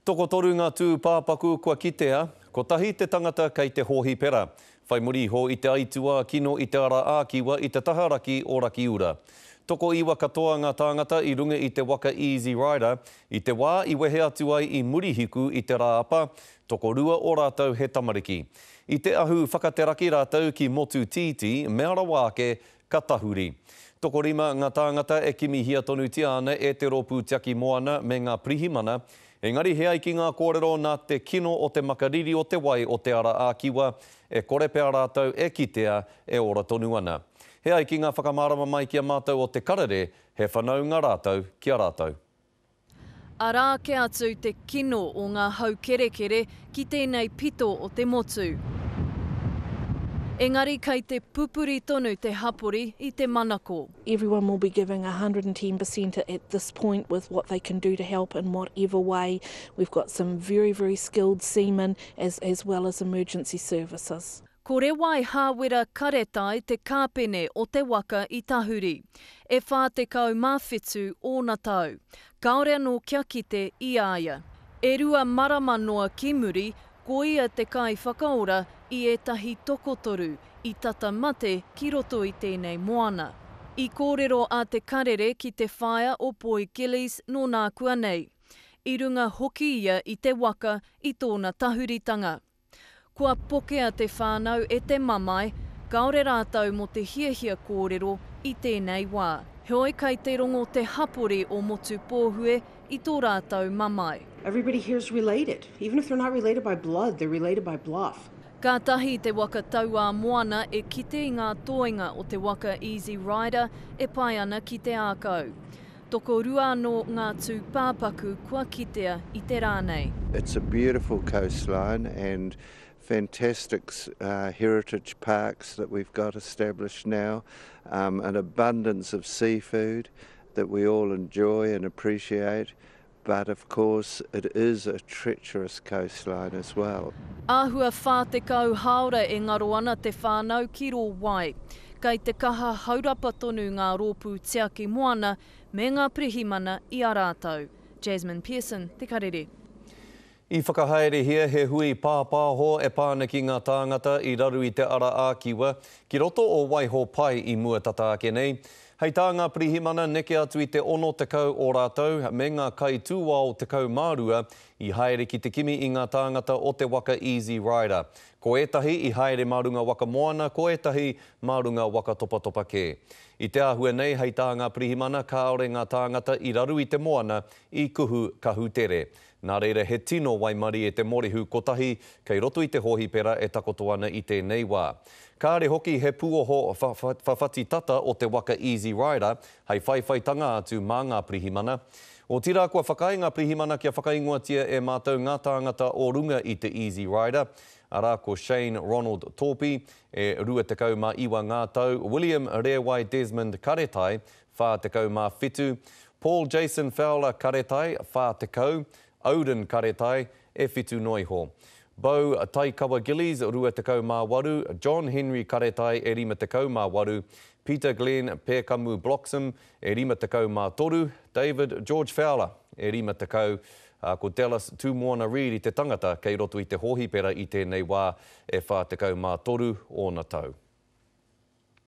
Toko toru ngā tū pāpaku kua kitea, ko tahi te tangata kei te hohi pera. Whai muri ho i te aitua kino i te ara ākiwa i te taharaki o Rakiura. Toko iwa katoa ngā tāngata i runga i te waka Easy Rider, i te wā i wehe atu ai i murihiku i te rāapa, toko rua o rātou he tamariki. I te ahu whakateraki rātou ki motu titi, meara wāke ka tahuri. Toko rima ngā tāngata e kimi hia tonu tiana e te ropu tiaki moana me ngā prihimana, engari hea ki ngā kōrero nā te kino o te makariri o te wai o te ara ākiwa, e kore pēr rātou e kitea e ora tonu ana. Hea ki ngā whakamārama mai ki a mātou o te karere, he whanau ngā rātou ki a rātou. Arā ke atu te kino o ngā haukerekere ki tēnei pito o te motu. Engari kei te pupuri tonu te hapori i te manako. Everyone will be giving 110% at this point with what they can do to help in whatever way. We've got some very, very skilled seamen as well as emergency services. Ko rewai hāwera karetai te kāpene o te waka i Tahuri. E whā te kau mawhitu ōna tau. Kaore anō kia kite i āia. E rua maramanoa ki muri, ko ia te kai whakaora i etahi tokotoru i tata mate ki roto i tēnei moana. I kōrero a te karere ki te whaia o Poi Gillies no nā kua nei. I runga hoki ia i te waka i tōna tahuritanga. Kua pokea te whānau e te mamai, kaore rātau mo te hiahia kōrero i tēnei wā. Heoi kei te rongo te hapori o motu pōhue i tō rātau mamai. Everybody here is related. Even if they're not related by blood, they're related by bluff. Ka tahi te waka taua moana e kite i ngā toenga o te waka Easy Rider e pai ana ki te ākau. Toko rua no ngā tū pāpaku kua kitea i te rānei. It's a beautiful coastline and fantastic heritage parks that we've got established now, an abundance of seafood that we all enjoy and appreciate, but of course it is a treacherous coastline as well. Āhua whā te kau haora e ngaro ana te whānau ki rō wai. Kei te kaha haurapa tonu ngā rōpū tiaki moana me ngā prihimana i a rātau. Jasmine Pearson, Te Karere. I whakahaere hia he hui pāpāho e pāna ki ngā tāngata i raru i te ara ākiwa, ki roto o waiho pai i mua tata ake nei. Hei tā ngā prihimana neke atu i te ono te kau o rātou me ngā kai tūā o te kau mārua i haere ki te kimi i ngā tāngata o te waka Easy Rider. Ko etahi i haere marunga waka moana, ko etahi marunga waka topa topa ke. I te āhua nei hei tā ngā prihimana kaore ngā tāngata i raru i te moana i kuhu kahutere. Nā reira he tino waimari e te morihu kotahi kei roto i te hohi pera e takoto ana i tēnei wā. Kāre hoki he puoho whawhati tata o te waka Easy Rider, hei whaiwhaitanga atu mā ngā prihimana. O tira kua whakai ngā prihimana kia whakaingoatia e mātou ngā tāngata o runga i te Easy Rider. Arā ko Shane Ronald Torpy, e rua te kau mā iwa ngā tau, William Rewai Desmond Karetai, whā te kau mā whitu, Paul Jason Fowler Karetai, whā te kau, Odin Karetai, e whitu noiho. Bo Taikawa Gillies, rua te kau mā waru, John Henry Karetai, e rima te kau mā waru, Peter Glenn Pēkamu Bloxham, e rima te kau mā toru, David George Fowler, e rima te kau, ko Dallas Tūmoana Reid i te tangata kei roto i te hohi pera i tēnei wā, e whā te kau mā toru o na tau.